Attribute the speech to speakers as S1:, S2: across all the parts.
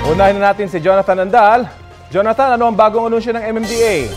S1: Unahin na natin si Jonathan Andal. Jonathan, ano ang bagong anunsyo ng MMDA?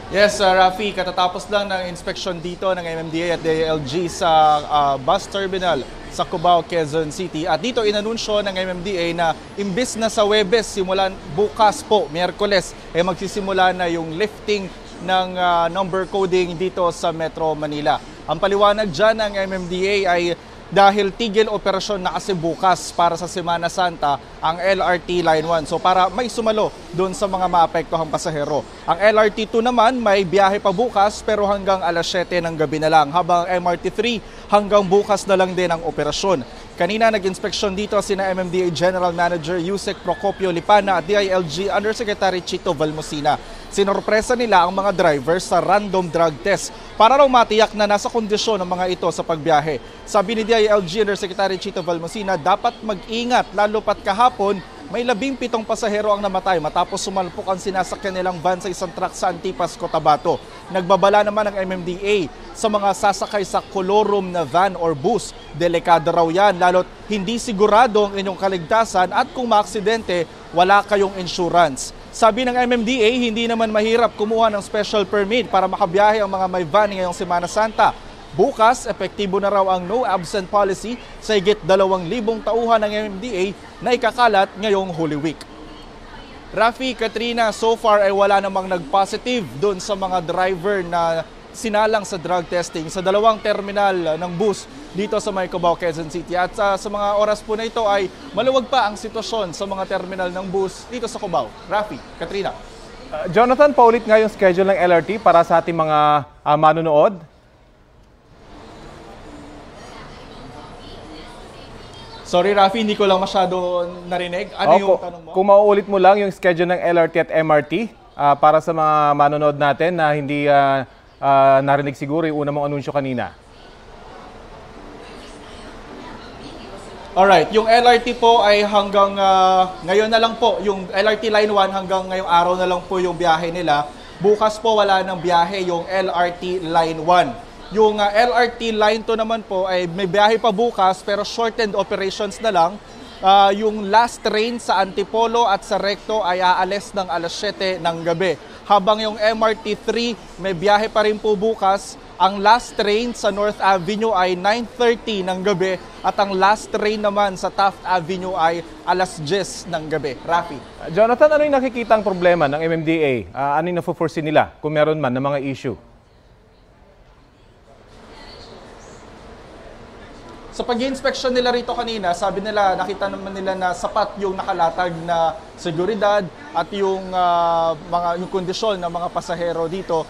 S2: Yes, Rafi, katatapos lang ng inspeksyon dito ng MMDA at DILG sa bus terminal sa Cubao, Quezon City. At dito inanunsyo ng MMDA na imbis na sa Huwebes, simulan bukas po, Miyerkules, magsisimula na yung lifting ng number coding dito sa Metro Manila. Ang paliwanag dyan ng MMDA ay dahil tigil operasyon na kasi bukas para sa Semana Santa ang LRT Line 1. So para may sumalo doon sa mga maapektuhang pasahero. Ang LRT 2 naman may biyahe pa bukas pero hanggang alas 7 ng gabi na lang. Habang MRT 3 hanggang bukas na lang din ang operasyon. Kanina nag-inspeksyon dito sina MMDA General Manager Yusek Procopio Lipana at DILG Undersecretary Chito Valmosina. Sinorpresa nila ang mga drivers sa random drug test para raw matiyak na nasa kondisyon ang mga ito sa pagbiyahe. Sabi ni DILG Undersecretary Chito Valmosina, dapat mag-ingat lalo pat kahapon may 17 pasahero ang namatay matapos sumalpok ang sinasakyan nilang van sa isang truck sa Antipas, Cotabato. Nagbabala naman ang MMDA sa mga sasakay sa kolorum na van or bus. Delikado raw yan lalo't hindi sigurado ang inyong kaligtasan at kung maaksidente, wala kayong insurance. Sabi ng MMDA, hindi naman mahirap kumuha ng special permit para makabiyahe ang mga may van ngayong Semana Santa. Bukas, epektibo na raw ang no absent policy sa higit 2,000 tauhan ng MMDA na ikakalat ngayong Holy Week. Rafi, Katrina, so far ay wala namang nag-positive doon sa mga driver na sinalang sa drug testing sa dalawang terminal ng bus dito sa Cubao, Quezon City. At sa mga oras po na ito ay maluwag pa ang sitwasyon sa mga terminal ng bus dito sa Cubao. Rafi, Katrina.
S1: Jonathan, paulit nga yung schedule ng LRT para sa ating mga manonood.
S2: Sorry Rafi, hindi ko lang masyado narinig. Ano yung tanong mo?
S1: Kung mauulit mo lang yung schedule ng LRT at MRT para sa mga manonood natin na hindi narinig siguro yung una mong anunsyo kanina.
S2: Alright, yung LRT po ay hanggang ngayon na lang po. Yung LRT Line 1 hanggang ngayong araw na lang po yung biyahe nila. Bukas po wala ng biyahe yung LRT Line 1. Yung LRT Line 2 naman po ay may biyahe pa bukas pero shortened operations na lang. Yung last train sa Antipolo at sa Recto ay aalis ng alas 7 ng gabi. Habang yung MRT 3 may biyahe pa rin po bukas. Ang last train sa North Avenue ay 9:30 ng gabi at ang last train naman sa Taft Avenue ay alas 10 ng gabi. Rafi.
S1: Jonathan, ano yung nakikitang problema ng MMDA? Ano yung na-foresee nila kung meron man na mga issue?
S2: Sa pag-i-inspection nila rito kanina, sabi nila, nakita naman nila na sapat yung nakalatag na seguridad at yung yung kondisyon ng mga pasahero dito.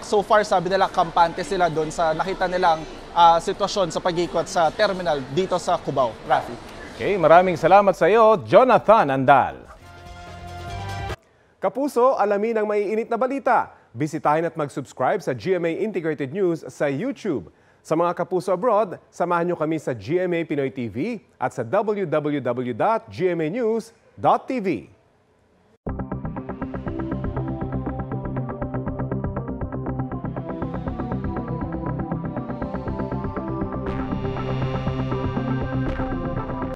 S2: So far, sabi nila, kampante sila doon sa nakita nilang sitwasyon sa pag-ikot sa terminal dito sa Cubao. Rafi.
S1: Okay, maraming salamat sa iyo, Jonathan Andal. Kapuso, alamin ang maiinit na balita. Bisitahin at mag-subscribe sa GMA Integrated News sa YouTube. Sa mga kapuso abroad, samahan nyo kami sa GMA Pinoy TV at sa www.gmanews.tv.